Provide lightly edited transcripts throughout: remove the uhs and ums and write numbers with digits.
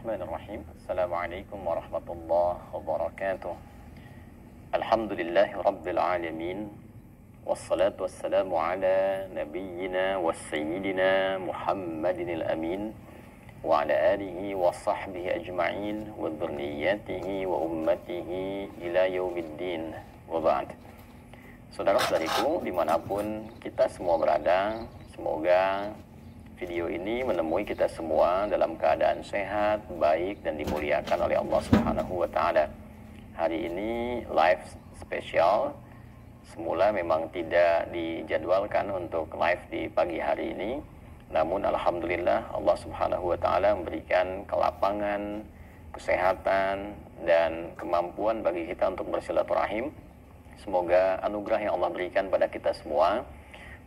Bismillahirrahmanirrahim. Assalamualaikum warahmatullahi wabarakatuh. Alhamdulillahi rabbil alamin. Wassalatu wassalamu ala nabiyyina wa sayyidina Muhammadin al-amin wa ala alihi wa sahbihi ajma'in wa dhurriyyatihi wa ummatihi ila yaumiddin wa ba'd. Saudara-saudariku dimanapun kita semua berada, semoga video ini menemui kita semua dalam keadaan sehat, baik, dan dimuliakan oleh Allah Subhanahu wa Ta'ala. Hari ini live spesial. Semula memang tidak dijadwalkan untuk live di pagi hari ini, namun alhamdulillah Allah Subhanahu wa Ta'ala memberikan kelapangan, kesehatan, dan kemampuan bagi kita untuk bersilaturahim. Semoga anugerah yang Allah berikan pada kita semua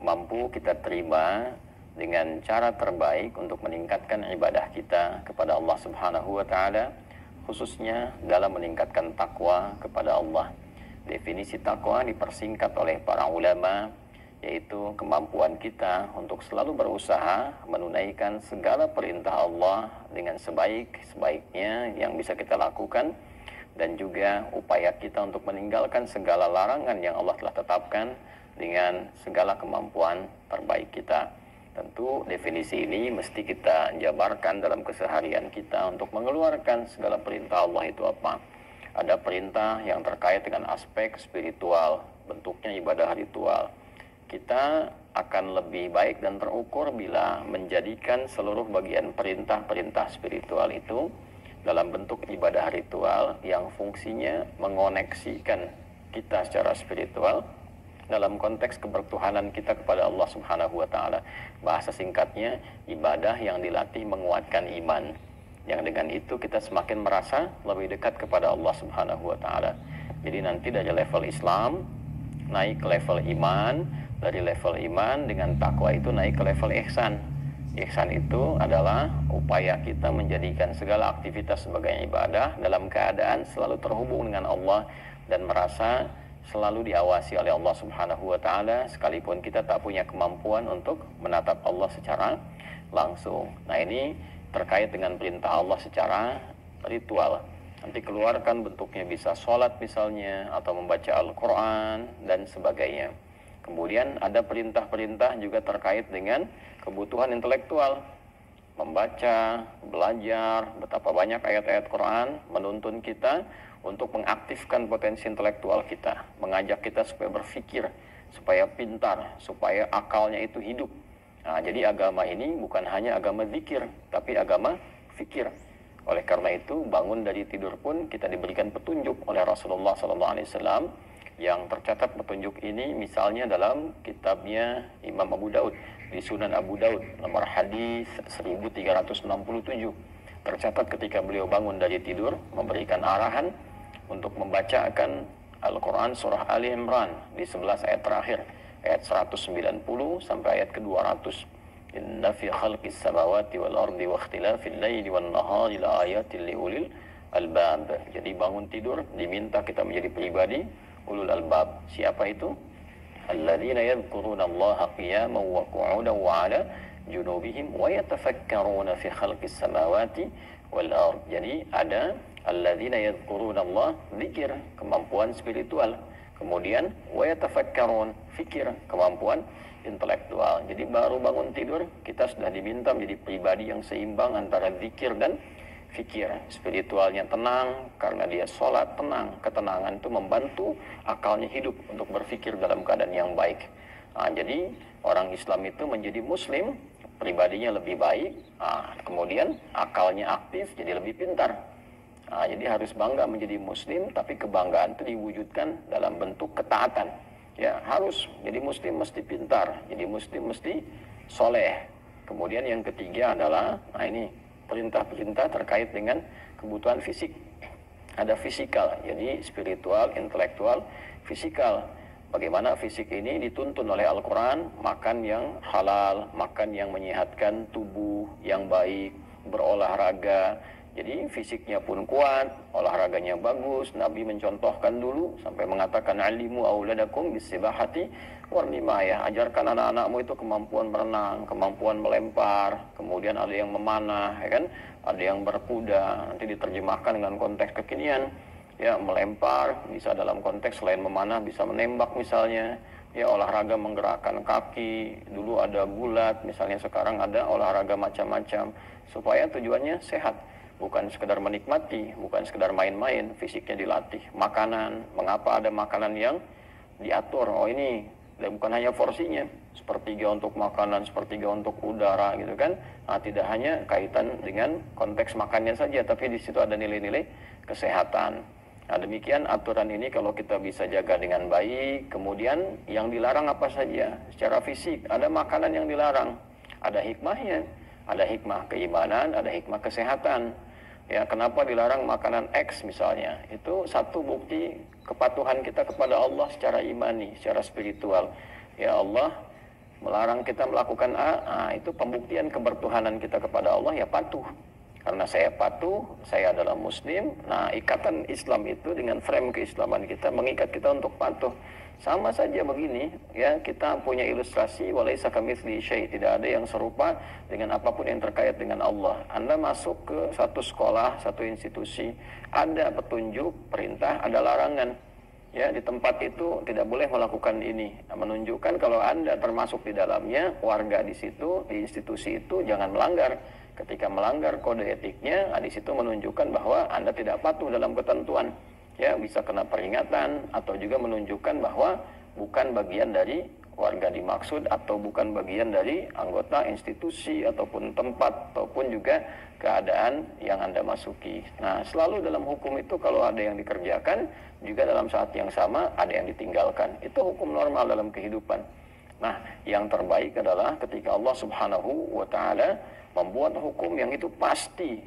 mampu kita terima dengan cara terbaik untuk meningkatkan ibadah kita kepada Allah Subhanahu wa Ta'ala, khususnya dalam meningkatkan takwa kepada Allah. Definisi takwa dipersingkat oleh para ulama, yaitu kemampuan kita untuk selalu berusaha menunaikan segala perintah Allah dengan sebaik-baiknya yang bisa kita lakukan, dan juga upaya kita untuk meninggalkan segala larangan yang Allah telah tetapkan dengan segala kemampuan terbaik kita. Tentu definisi ini mesti kita jabarkan dalam keseharian kita untuk mengeluarkan segala perintah Allah itu apa. Ada perintah yang terkait dengan aspek spiritual, bentuknya ibadah ritual. Kita akan lebih baik dan terukur bila menjadikan seluruh bagian perintah-perintah spiritual itu dalam bentuk ibadah ritual yang fungsinya mengoneksikan kita secara spiritual dalam konteks kebertuhanan kita kepada Allah Subhanahu wa Ta'ala. Bahasa singkatnya, ibadah yang dilatih menguatkan iman, yang dengan itu kita semakin merasa lebih dekat kepada Allah Subhanahu wa Ta'ala. Jadi nanti dari level Islam naik ke level iman, dari level iman dengan takwa itu naik ke level ihsan. Ihsan itu adalah upaya kita menjadikan segala aktivitas sebagai ibadah dalam keadaan selalu terhubung dengan Allah dan merasa selalu diawasi oleh Allah Subhanahu wa Ta'ala, sekalipun kita tak punya kemampuan untuk menatap Allah secara langsung. Nah, ini terkait dengan perintah Allah secara ritual. Nanti keluarkan bentuknya bisa sholat misalnya, atau membaca Al-Quran dan sebagainya. Kemudian ada perintah-perintah juga terkait dengan kebutuhan intelektual. Membaca, belajar, betapa banyak ayat-ayat Quran menuntun kita untuk mengaktifkan potensi intelektual kita, mengajak kita supaya berpikir, supaya pintar, supaya akalnya itu hidup. Nah, jadi agama ini bukan hanya agama zikir, tapi agama fikir. Oleh karena itu, bangun dari tidur pun kita diberikan petunjuk oleh Rasulullah SAW, yang tercatat petunjuk ini misalnya dalam kitabnya Imam Abu Daud, di Sunan Abu Daud, nomor hadis 1367. Tercatat ketika beliau bangun dari tidur, memberikan arahan untuk membacakan Al-Quran surah Ali Imran di 11 ayat terakhir, ayat 190 sampai ayat ke-200. Inna fi khalqis samawati wal ardi wa ikhtilafil laili wan nahari la ayatin li ulil albab. Jadi bangun tidur diminta kita menjadi pribadi ulul albab. Siapa itu? Alladzina yadhkuruna Allaha qiyaman wa qu'udan wa 'ala junubihim wa yatafakkaruna fi khalqis samawati wal ard. Jadi ada alladzina yadhkuruna Allah, zikir, kemampuan spiritual. Kemudian wa yatafakkarun, fikir, kemampuan intelektual. Jadi baru bangun tidur kita sudah diminta menjadi pribadi yang seimbang antara zikir dan fikir. Spiritualnya tenang karena dia sholat, tenang. Ketenangan itu membantu akalnya hidup untuk berpikir dalam keadaan yang baik. Nah, jadi orang Islam itu menjadi muslim, pribadinya lebih baik, kemudian akalnya aktif, jadi lebih pintar. Nah, jadi harus bangga menjadi muslim, tapi kebanggaan itu diwujudkan dalam bentuk ketaatan. Ya, harus jadi muslim mesti pintar, jadi muslim mesti soleh. Kemudian yang ketiga adalah, nah ini perintah-perintah terkait dengan kebutuhan fisik. Ada fisikal, jadi spiritual, intelektual, fisikal. Bagaimana fisik ini dituntun oleh Al-Quran, makan yang halal, makan yang menyehatkan tubuh yang baik, berolahraga, Jadi fisiknya pun kuat, olahraganya bagus. Nabi mencontohkan dulu sampai mengatakan alimu auladakum bisibahati warmimayah. Ajarkan anak-anakmu itu kemampuan berenang, kemampuan melempar, kemudian ada yang memanah, ya kan? Ada yang berkuda. Nanti diterjemahkan dengan konteks kekinian. Ya, melempar bisa dalam konteks selain memanah bisa menembak misalnya. Ya, olahraga menggerakkan kaki. Dulu ada gulat, misalnya sekarang ada olahraga macam-macam supaya tujuannya sehat. Bukan sekedar menikmati, bukan sekedar main-main, fisiknya dilatih. Makanan, mengapa ada makanan yang diatur? Oh ini, dan bukan hanya porsinya, sepertiga untuk makanan, sepertiga untuk udara gitu kan. Nah, tidak hanya kaitan dengan konteks makannya saja, tapi di situ ada nilai-nilai kesehatan. Nah, demikian aturan ini kalau kita bisa jaga dengan baik. Kemudian yang dilarang apa saja? Secara fisik, ada makanan yang dilarang. Ada hikmahnya, ada hikmah keimanan, ada hikmah kesehatan. Ya, kenapa dilarang makanan X misalnya? Itu satu bukti kepatuhan kita kepada Allah secara imani, secara spiritual. Ya, Allah melarang kita melakukan A, itu pembuktian kebertuhanan kita kepada Allah, ya patuh. Karena saya patuh, saya adalah muslim. Nah, ikatan Islam itu dengan frame keislaman kita mengikat kita untuk patuh. Sama saja begini, ya, kita punya ilustrasi walaisa kamitslihi syai', tidak ada yang serupa dengan apapun yang terkait dengan Allah. Anda masuk ke satu sekolah, satu institusi, ada petunjuk, perintah, ada larangan. Ya, di tempat itu tidak boleh melakukan ini. Nah, menunjukkan kalau Anda termasuk di dalamnya, warga di situ, di institusi itu jangan melanggar. Ketika melanggar kode etiknya, di situ menunjukkan bahwa Anda tidak patuh dalam ketentuan. Ya, bisa kena peringatan atau juga menunjukkan bahwa bukan bagian dari warga dimaksud atau bukan bagian dari anggota institusi ataupun tempat ataupun juga keadaan yang Anda masuki. Nah, selalu dalam hukum itu kalau ada yang dikerjakan, juga dalam saat yang sama ada yang ditinggalkan. Itu hukum normal dalam kehidupan. Nah, yang terbaik adalah ketika Allah Subhanahu wa Ta'ala membuat hukum yang itu pasti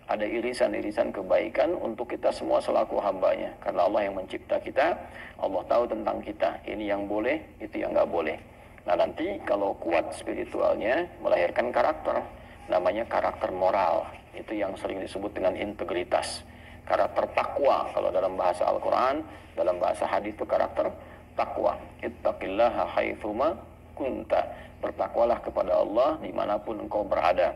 ada irisan-irisan kebaikan untuk kita semua selaku hambanya. Karena Allah yang mencipta kita, Allah tahu tentang kita. Ini yang boleh, itu yang nggak boleh. Nah, nanti kalau kuat spiritualnya, melahirkan karakter. Namanya karakter moral. Itu yang sering disebut dengan integritas. Karakter takwa, kalau dalam bahasa Al-Quran, dalam bahasa hadis itu karakter takwa. Ittaqillaha haitsuma kunta. Bertakwalah kepada Allah dimanapun engkau berada.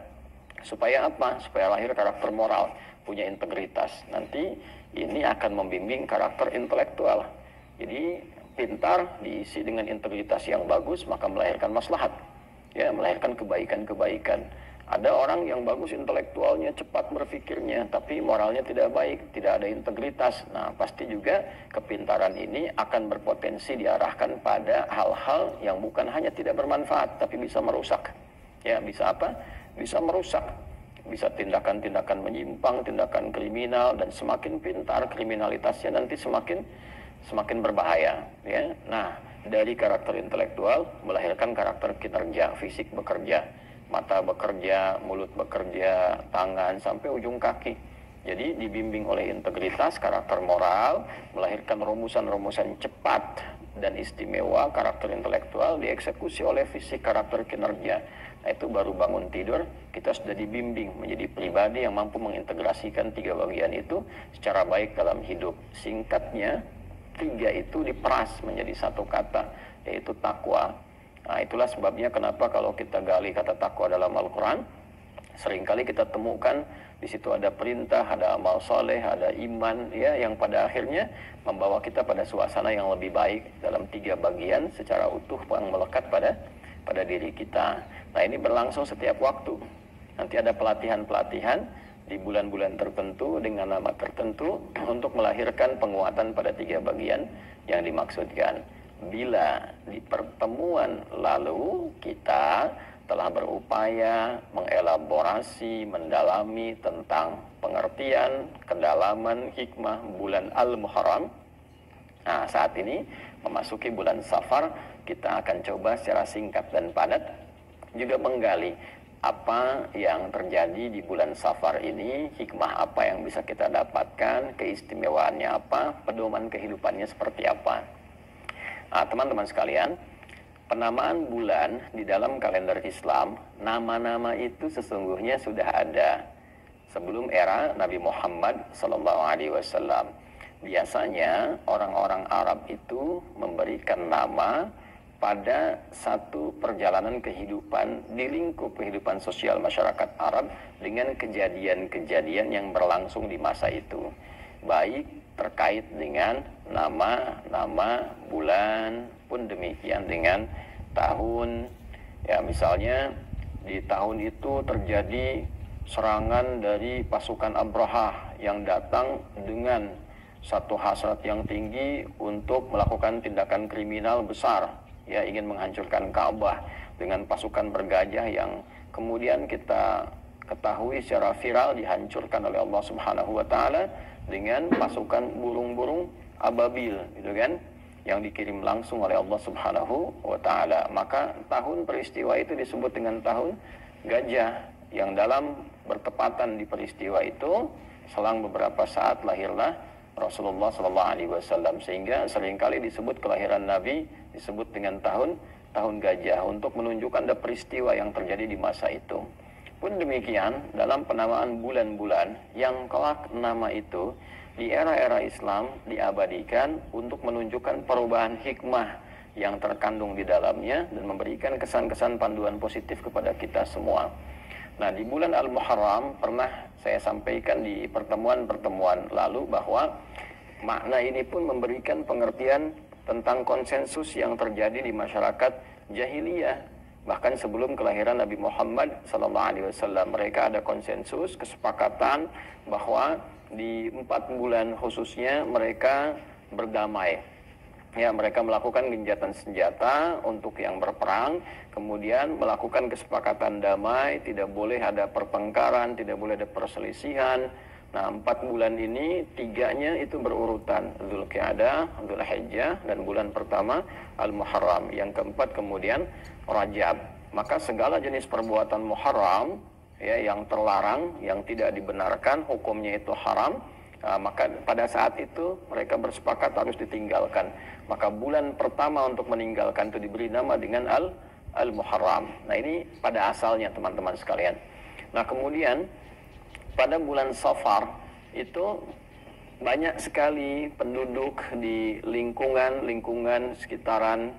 Supaya apa? Supaya lahir karakter moral, punya integritas. Nanti ini akan membimbing karakter intelektual. Jadi pintar diisi dengan integritas yang bagus, maka melahirkan maslahat. Ya, melahirkan kebaikan-kebaikan. Ada orang yang bagus intelektualnya, cepat berpikirnya, tapi moralnya tidak baik, tidak ada integritas. Nah, pasti juga kepintaran ini akan berpotensi diarahkan pada hal-hal yang bukan hanya tidak bermanfaat, tapi bisa merusak. Ya, bisa apa? Bisa merusak, bisa tindakan-tindakan menyimpang, tindakan kriminal, dan semakin pintar kriminalitasnya nanti semakin berbahaya. Ya, nah dari karakter intelektual melahirkan karakter kinerja, fisik bekerja, mata bekerja, mulut bekerja, tangan sampai ujung kaki. Jadi dibimbing oleh integritas, karakter moral, melahirkan rumusan-rumusan cepat dan istimewa. Karakter intelektual dieksekusi oleh fisik, karakter kinerja. Nah, itu baru bangun tidur, kita sudah dibimbing menjadi pribadi yang mampu mengintegrasikan tiga bagian itu secara baik dalam hidup. Singkatnya, tiga itu diperas menjadi satu kata, yaitu takwa. Nah, itulah sebabnya kenapa kalau kita gali kata takwa dalam Al-Quran, seringkali kita temukan di situ ada perintah, ada amal soleh, ada iman, ya, yang pada akhirnya membawa kita pada suasana yang lebih baik dalam tiga bagian secara utuh yang melekat pada diri kita. Nah, ini berlangsung setiap waktu. Nanti ada pelatihan-pelatihan di bulan-bulan tertentu dengan nama tertentu untuk melahirkan penguatan pada tiga bagian yang dimaksudkan. Bila di pertemuan lalu kita telah berupaya mengelaborasi, mendalami tentang pengertian, kedalaman, hikmah bulan Al-Muharram. Nah, saat ini memasuki bulan Safar, kita akan coba secara singkat dan padat juga menggali apa yang terjadi di bulan Safar ini, hikmah apa yang bisa kita dapatkan, keistimewaannya apa, pedoman kehidupannya seperti apa. Nah, teman-teman sekalian, penamaan bulan di dalam kalender Islam, nama-nama itu sesungguhnya sudah ada. sebelum era Nabi Muhammad sallallahu alaihi wasallam. Biasanya orang-orang Arab itu memberikan nama pada satu perjalanan kehidupan di lingkup kehidupan sosial masyarakat Arab dengan kejadian-kejadian yang berlangsung di masa itu. Baik terkait dengan nama bulan, pun demikian dengan tahun. Ya, misalnya di tahun itu terjadi serangan dari pasukan Abrahah yang datang dengan satu hasrat yang tinggi untuk melakukan tindakan kriminal besar, ya, ingin menghancurkan Ka'bah dengan pasukan bergajah yang kemudian kita ketahui secara viral dihancurkan oleh Allah Subhanahu wa taala dengan pasukan burung-burung ababil, gitu kan, yang dikirim langsung oleh Allah Subhanahu wa taala. Maka tahun peristiwa itu disebut dengan tahun gajah, yang dalam bertepatan di peristiwa itu selang beberapa saat lahirlah Rasulullah sallallahu alaihi wasallam, sehingga seringkali disebut kelahiran Nabi disebut dengan tahun gajah untuk menunjukkan ada peristiwa yang terjadi di masa itu. Pun demikian dalam penamaan bulan-bulan yang kelak nama itu di era-era Islam diabadikan untuk menunjukkan perubahan hikmah yang terkandung di dalamnya dan memberikan kesan-kesan panduan positif kepada kita semua. Nah, di bulan Al-Muharram pernah saya sampaikan di pertemuan-pertemuan lalu bahwa makna ini pun memberikan pengertian tentang konsensus yang terjadi di masyarakat jahiliyah. Bahkan sebelum kelahiran Nabi Muhammad SAW, mereka ada konsensus, kesepakatan bahwa di 4 bulan khususnya mereka berdamai. Ya, mereka melakukan gencatan senjata untuk yang berperang, kemudian melakukan kesepakatan damai, tidak boleh ada pertengkaran, tidak boleh ada perselisihan. Nah, 4 bulan ini 3-nya itu berurutan, Dzulqa'dah, Dzulhijjah, dan bulan pertama Al-Muharram. Yang keempat kemudian Rajab. Maka segala jenis perbuatan Muharram, ya, yang terlarang, yang tidak dibenarkan, hukumnya itu haram. Maka pada saat itu mereka bersepakat harus ditinggalkan. Maka bulan pertama untuk meninggalkan itu diberi nama dengan Al-Muharram. Nah, ini pada asalnya teman-teman sekalian. Nah, kemudian pada bulan Safar itu banyak sekali penduduk di lingkungan sekitaran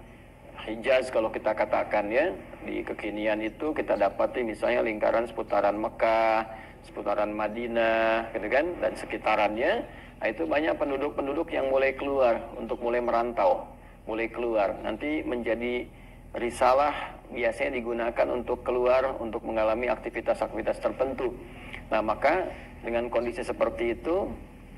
Hijaz, kalau kita katakan, ya, di kekinian itu kita dapati misalnya lingkaran seputaran Mekah, seputaran Madinah, gitu kan, dan sekitarannya. Nah, itu banyak penduduk-penduduk yang mulai keluar untuk mulai merantau, mulai keluar. Nanti menjadi risalah biasanya digunakan untuk keluar untuk mengalami aktivitas-aktivitas tertentu. Nah, maka dengan kondisi seperti itu,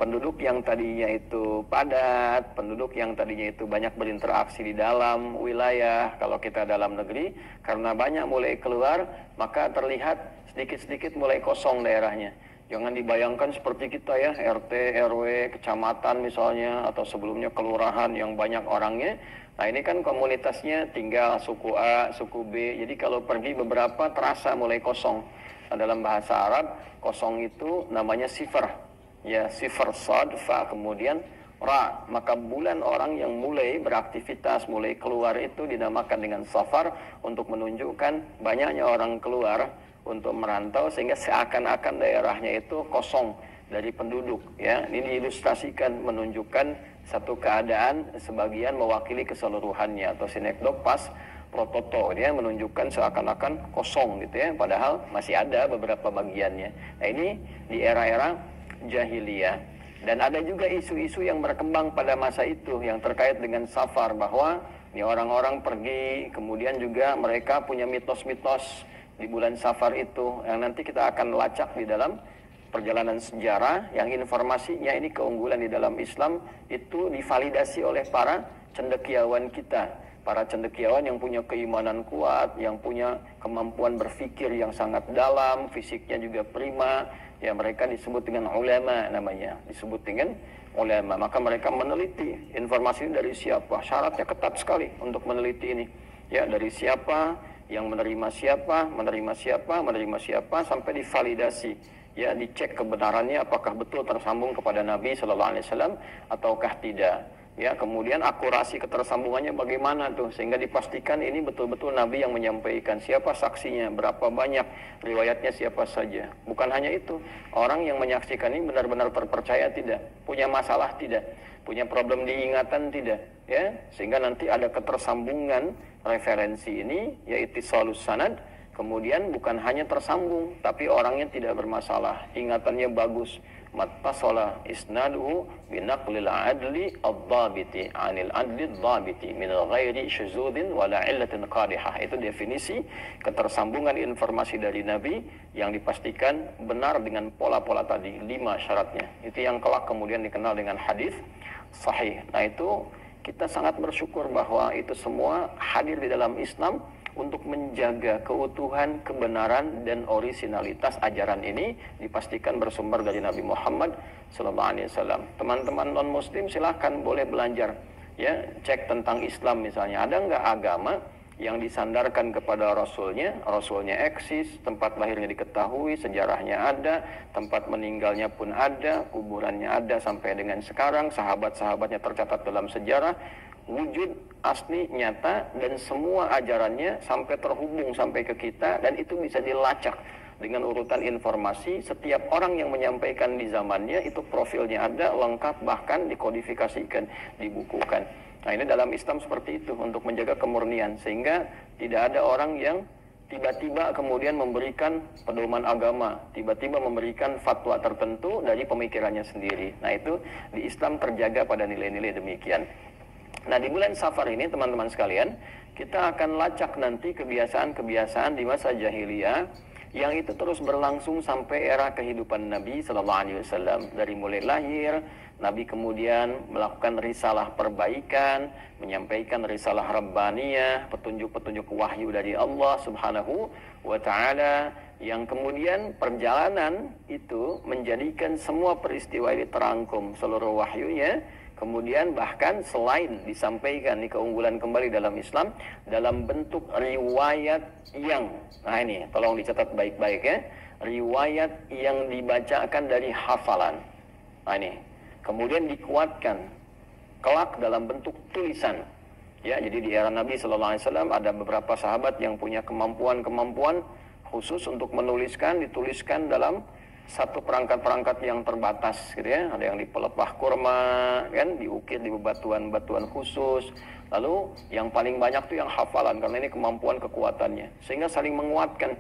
penduduk yang tadinya itu padat, penduduk yang tadinya itu banyak berinteraksi di dalam wilayah, kalau kita dalam negeri, karena banyak mulai keluar, maka terlihat sedikit-sedikit mulai kosong daerahnya. Jangan dibayangkan seperti kita, ya, RT, RW, kecamatan misalnya, atau sebelumnya kelurahan yang banyak orangnya. Nah, ini kan komunitasnya tinggal suku A, suku B, jadi kalau pergi beberapa terasa mulai kosong. Nah, dalam bahasa Arab, kosong itu namanya sifar. Ya, sifar sad, fa, kemudian ra. Maka bulan orang yang mulai beraktivitas, mulai keluar itu dinamakan dengan safar untuk menunjukkan banyaknya orang keluar untuk merantau, sehingga seakan-akan daerahnya itu kosong dari penduduk, ya. Ini diilustrasikan menunjukkan satu keadaan sebagian mewakili keseluruhannya, atau sinekdok pas prototo, dia menunjukkan seakan-akan kosong, gitu, ya, padahal masih ada beberapa bagiannya. Nah, ini di era-era jahiliyah. Dan ada juga isu-isu yang berkembang pada masa itu yang terkait dengan safar, bahwa ini orang-orang pergi, kemudian juga mereka punya mitos-mitos di bulan Safar itu yang nanti kita akan lacak di dalam perjalanan sejarah, yang informasinya ini keunggulan di dalam Islam itu divalidasi oleh para cendekiawan kita, para cendekiawan yang punya keimanan kuat, yang punya kemampuan berpikir yang sangat dalam, fisiknya juga prima, ya, mereka disebut dengan ulama namanya, disebut dengan ulama. Maka mereka meneliti informasi ini dari siapa, syaratnya ketat sekali untuk meneliti ini, ya, dari siapa, yang menerima siapa, sampai divalidasi, ya, dicek kebenarannya apakah betul tersambung kepada Nabi Sallallahu Alaihi Wasallam ataukah tidak. Ya, kemudian akurasi ketersambungannya bagaimana tuh, sehingga dipastikan ini betul-betul Nabi yang menyampaikan. Siapa saksinya, berapa banyak, riwayatnya siapa saja. Bukan hanya itu, orang yang menyaksikan ini benar-benar terpercaya tidak, punya masalah tidak, punya problem diingatan tidak, ya, sehingga nanti ada ketersambungan referensi ini, yaitu ittisalus sanad. Kemudian bukan hanya tersambung, tapi orangnya tidak bermasalah, ingatannya bagus. Mattasala isnaduhu binaqlil adli ad-dhabiti anil adli ad-dhabiti min ghairi syuzudin wala illatin qadihah. Itu definisi ketersambungan informasi dari Nabi yang dipastikan benar dengan pola-pola tadi, 5 syaratnya. Itu yang kelak kemudian dikenal dengan hadis sahih. Nah, itu kita sangat bersyukur bahwa itu semua hadir di dalam Islam untuk menjaga keutuhan, kebenaran, dan orisinalitas ajaran ini dipastikan bersumber dari Nabi Muhammad SAW. Teman-teman non-muslim silahkan boleh belajar, ya, cek tentang Islam misalnya. Ada nggak agama yang disandarkan kepada Rasulnya eksis, tempat lahirnya diketahui, sejarahnya ada, tempat meninggalnya pun ada, kuburannya ada sampai dengan sekarang, sahabat-sahabatnya tercatat dalam sejarah, wujud asli nyata, dan semua ajarannya sampai terhubung sampai ke kita, dan itu bisa dilacak dengan urutan informasi. Setiap orang yang menyampaikan di zamannya itu profilnya ada, lengkap, bahkan dikodifikasikan, dibukukan. Nah, ini dalam Islam seperti itu untuk menjaga kemurnian, sehingga tidak ada orang yang tiba-tiba kemudian memberikan pedoman agama, tiba-tiba memberikan fatwa tertentu dari pemikirannya sendiri. Nah, itu di Islam terjaga pada nilai-nilai demikian. Nah, di bulan Safar ini teman-teman sekalian, kita akan lacak nanti kebiasaan-kebiasaan di masa jahiliyah yang itu terus berlangsung sampai era kehidupan Nabi Sallallahu Alaihi Wasallam. Dari mulai lahir, Nabi kemudian melakukan risalah perbaikan, menyampaikan risalah rabbaniyah, petunjuk-petunjuk wahyu dari Allah Subhanahu wa Ta'ala, yang kemudian perjalanan itu menjadikan semua peristiwa ini terangkum seluruh wahyunya. Kemudian bahkan selain disampaikan di keunggulan kembali dalam Islam dalam bentuk riwayat yang, nah ini tolong dicatat baik-baik ya, riwayat yang dibacakan dari hafalan. Nah ini kemudian dikuatkan kelak dalam bentuk tulisan. Ya, jadi di era Nabi Sallallahu Alaihi Wasallam ada beberapa sahabat yang punya kemampuan khusus untuk dituliskan dalam satu perangkat-perangkat yang terbatas gitu ya. Ada yang di pelepah kurma kan, diukir di bebatuan-batuan khusus. Lalu yang paling banyak tuh yang hafalan, karena ini kemampuan kekuatannya, sehingga saling menguatkan.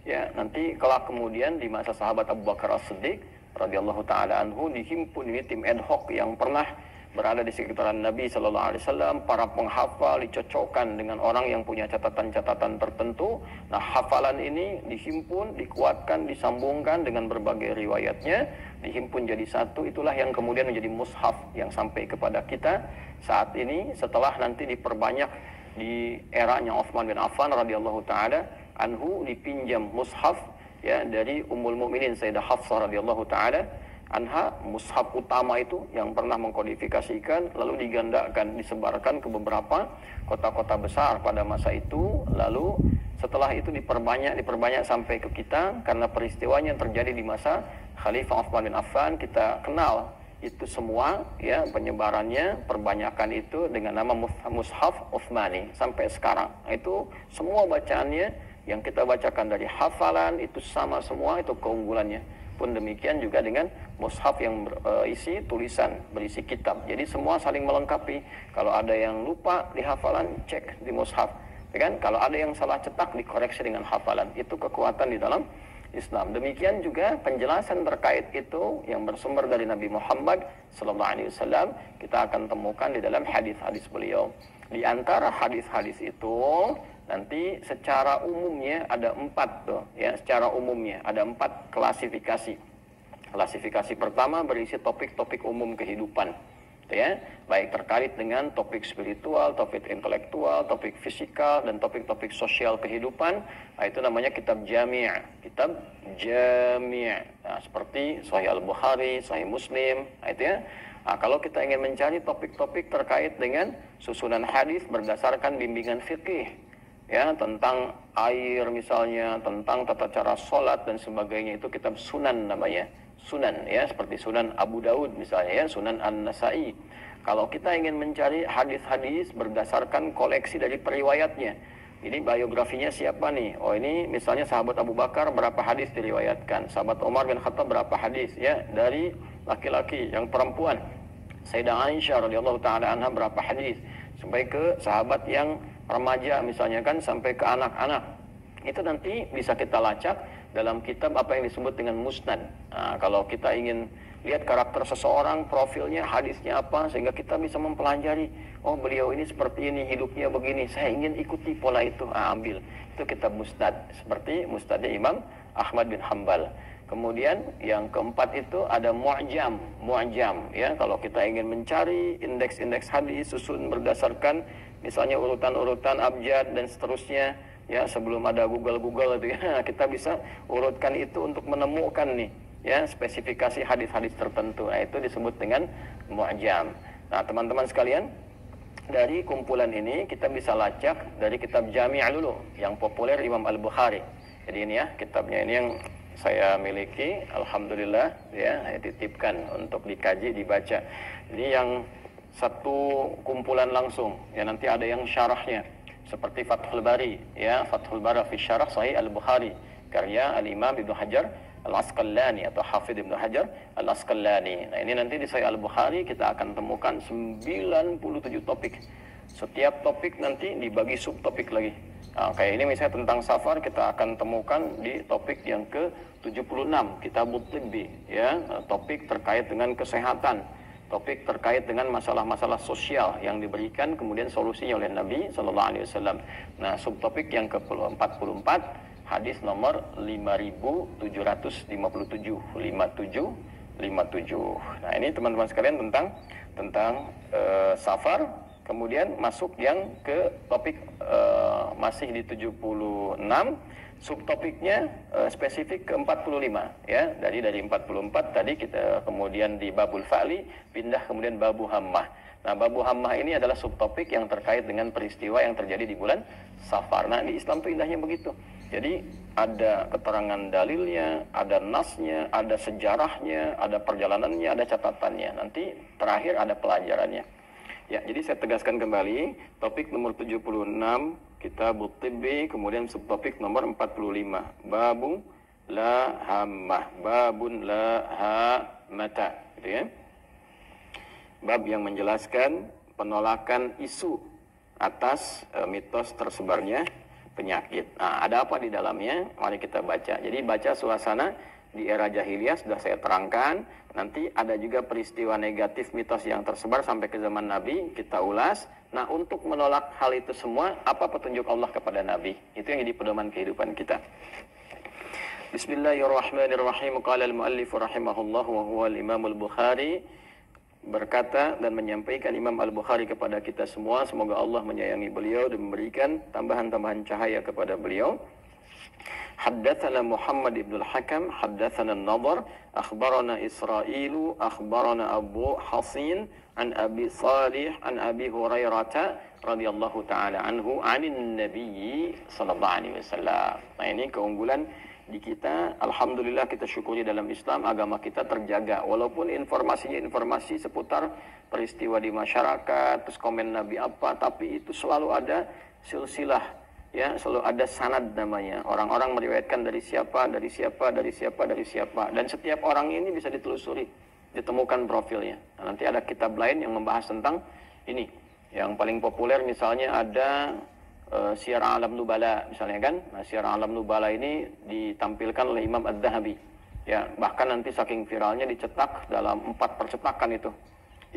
Ya, nanti kelak kemudian di masa sahabat Abu Bakar As-Siddiq radhiyallahu taala anhu dihimpun ini tim ad hoc yang pernah berada di sekitaran Nabi Sallallahu Alaihi Wasallam, para penghafal dicocokkan dengan orang yang punya catatan-catatan tertentu. Nah, hafalan ini dihimpun, dikuatkan, disambungkan dengan berbagai riwayatnya, dihimpun jadi satu. Itulah yang kemudian menjadi mushaf yang sampai kepada kita saat ini, setelah nanti diperbanyak di eranya Utsman bin Affan radhiyallahu taala anhu, dipinjam mushaf ya dari Ummul Mukminin Sayyidah Hafsah radhiyallahu taala anha, mushaf utama itu yang pernah mengkodifikasikan, lalu digandakan, disebarkan ke beberapa kota-kota besar pada masa itu. Lalu setelah itu diperbanyak sampai ke kita, karena peristiwanya yang terjadi di masa Khalifah Utsman bin Affan. Kita kenal itu semua ya, penyebarannya, perbanyakan itu dengan nama mushaf Utsmani sampai sekarang. Itu semua bacaannya yang kita bacakan dari hafalan itu sama semua, itu keunggulannya. Pun demikian juga dengan mushaf yang berisi tulisan, berisi kitab. Jadi semua saling melengkapi. Kalau ada yang lupa di hafalan, cek di mushaf. Ya kan? Kalau ada yang salah cetak, dikoreksi dengan hafalan. Itu kekuatan di dalam Islam. Demikian juga penjelasan terkait itu yang bersumber dari Nabi Muhammad Sallallahu Alaihi Wasallam kita akan temukan di dalam hadis-hadis beliau. Di antara hadis-hadis itu nanti secara umumnya ada 4 tuh ya, secara umumnya ada 4 klasifikasi. Klasifikasi pertama berisi topik-topik umum kehidupan ya, baik terkait dengan topik spiritual, topik intelektual, topik fisikal, dan topik-topik sosial kehidupan. Nah, itu namanya kitab jami'. Kitab jami'. Nah, seperti Sahih Al-Bukhari, Sahih Muslim, nah, itu ya. Nah, kalau kita ingin mencari topik-topik terkait dengan susunan hadis berdasarkan bimbingan fikih ya, tentang air misalnya, tentang tata cara sholat dan sebagainya, itu kitab sunan namanya. Sunan ya, seperti Sunan Abu Daud misalnya ya, Sunan An-Nasai. Kalau kita ingin mencari hadis-hadis berdasarkan koleksi dari periwayatnya, ini biografinya siapa nih? Oh, ini misalnya sahabat Abu Bakar berapa hadis diriwayatkan, sahabat Umar bin Khattab berapa hadis, ya, dari laki-laki. Yang perempuan, Sayyidah Aisyah radhiyallahu taala anha berapa hadis, sampai ke sahabat yang remaja misalnya kan, sampai ke anak-anak. Itu nanti bisa kita lacak dalam kitab apa yang disebut dengan musnad. Nah, kalau kita ingin lihat karakter seseorang, profilnya, hadisnya apa, sehingga kita bisa mempelajari, oh beliau ini seperti ini, hidupnya begini, saya ingin ikuti pola itu, ambil. Itu kitab musnad, seperti musnadnya Imam Ahmad bin Hanbal. Kemudian yang keempat itu ada mu'jam, ya, kalau kita ingin mencari indeks-indeks hadis susun berdasarkan misalnya urutan-urutan abjad dan seterusnya, ya, sebelum ada Google itu, ya, kita bisa urutkan itu untuk menemukan nih, ya, spesifikasi hadis-hadis tertentu. Nah, itu disebut dengan mu'jam. Nah, teman-teman sekalian, dari kumpulan ini kita bisa lacak dari kitab Jami' dulu yang populer Imam Al-Bukhari. Jadi ini ya, kitabnya ini yang saya miliki, alhamdulillah, ya, saya titipkan untuk dikaji, dibaca. Ini yang satu kumpulan langsung, ya, nanti ada yang syarahnya seperti Fathul Bari, ya, Fathul Bari fi Syarah Sahih Al-Bukhari karya Al-Imam Ibnu Hajar Al-Asqalani atau Hafidh Ibnu Hajar Al-Asqalani. Nah, ini nanti di Sahih Al-Bukhari kita akan temukan 97 topik. Setiap topik nanti dibagi subtopik lagi. Nah, kayak ini misalnya tentang safar, kita akan temukan di topik yang ke-76, Kitabut Tibbi, ya, topik terkait dengan kesehatan, topik terkait dengan masalah-masalah sosial yang diberikan kemudian solusinya oleh Nabi sallallahu alaihi wasallam. Nah, subtopik yang ke-44, hadis nomor 5757, 5757. Nah, ini teman-teman sekalian tentang safar. Kemudian masuk yang ke topik masih di 76, subtopiknya spesifik ke 45, ya. Dari 44 tadi kita kemudian di babul fa'li pindah kemudian babu hammah. Nah, babu hammah ini adalah subtopik yang terkait dengan peristiwa yang terjadi di bulan Safar. Nah, di Islam itu indahnya begitu. Jadi ada keterangan dalilnya, ada nasnya, ada sejarahnya, ada perjalanannya, ada catatannya. Nanti terakhir ada pelajarannya. Ya, jadi saya tegaskan kembali, topik nomor 76, Kitabut Tibbi, kemudian subtopik nomor 45, Babun la hammah, Babun la hamata, gitu ya. Bab yang menjelaskan penolakan isu atas mitos tersebarnya penyakit. Nah, ada apa di dalamnya? Mari kita baca. Jadi baca suasana di era jahiliyah sudah saya terangkan. Nanti ada juga peristiwa negatif mitos yang tersebar sampai ke zaman Nabi, kita ulas. Nah, untuk menolak hal itu semua, apa petunjuk Allah kepada Nabi? Itu yang jadi pedoman kehidupan kita. Bismillahirrahmanirrahim. Qala al-muallif rahimahullah wa huwa al-Imam al-Bukhari, berkata dan menyampaikan Imam Al-Bukhari kepada kita semua, semoga Allah menyayangi beliau dan memberikan tambahan-tambahan cahaya kepada beliau. Haddatsana Muhammad ibn al-Hakam, haddatsana an-Nadhr, akhbarana Israilu, akhbarana Abu Hasin, an Abi Salih, an Abi Hurairah radhiyallahu taala anhu, 'anin Nabi sallallahu alaihi wasallam. Nah, ini keunggulan di kita. Alhamdulillah, kita syukuri dalam Islam agama kita terjaga, walaupun informasinya informasi seputar peristiwa di masyarakat, terus komen Nabi apa, tapi itu selalu ada silsilah, ya, selalu ada sanad namanya. Orang-orang meriwayatkan dari siapa, dari siapa, dari siapa, dari siapa, dan setiap orang ini bisa ditelusuri, ditemukan profilnya. Nah, nanti ada kitab lain yang membahas tentang ini. Yang paling populer misalnya ada Syiar Alam Nubala misalnya kan. Nah, Syiar Alam Nubala ini ditampilkan oleh Imam Ad-Dhahabi. Ya, bahkan nanti saking viralnya dicetak dalam 4 percetakan itu.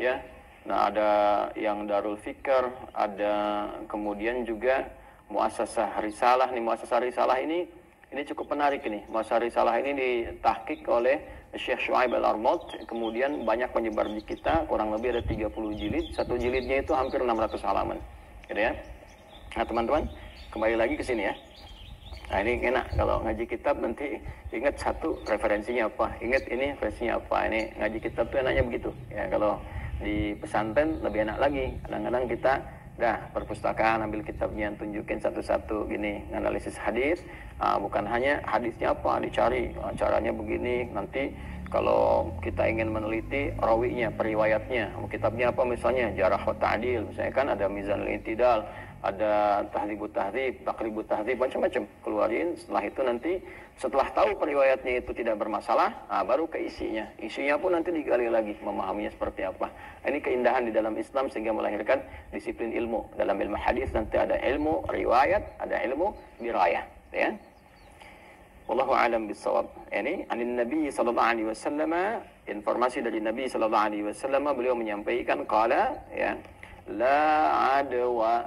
Ya. Nah, ada yang Darul Fikr, ada kemudian juga Muassasah Risalah. Nih, Muassasah Risalah ini cukup menarik ini. Muassasah Risalah ini ditahqiq oleh Syekh Syuaib Al-Armud, kemudian banyak menyebar di kita, kurang lebih ada 30 jilid. Satu jilidnya itu hampir 600 halaman. Gitu ya. Nah, teman-teman, kembali lagi ke sini ya. Nah, ini enak kalau ngaji kitab nanti ingat satu referensinya apa, ingat ini referensinya apa. Ini ngaji kitab tuh enaknya begitu. Ya, kalau di pesantren lebih enak lagi. Kadang-kadang kita Dah, perpustakaan ambil kitabnya, tunjukin satu-satu gini, analisis hadis. Bukan hanya hadisnya apa dicari, caranya begini. Nanti kalau kita ingin meneliti rawinya, periwayatnya, kitabnya apa misalnya, Jarh wa Ta'dil, misalnya kan ada Mizanul I'tidal, ada Tahdzibut Tahdzib, Taqribut Tahdzib, macam-macam. Keluarin, setelah itu nanti setelah tahu periwayatnya itu tidak bermasalah, baru ke isinya. Isinya pun nanti digali lagi, memahaminya seperti apa. Ini keindahan di dalam Islam sehingga melahirkan disiplin ilmu. Dalam ilmu hadis nanti ada ilmu riwayat, ada ilmu dirayah, ya. Wallahu a'lam bissawab. Ini anin Nabi sallallahu alaihi wasallam, informasi dari Nabi sallallahu alaihi wasallam, beliau menyampaikan qala, ya, la adwa,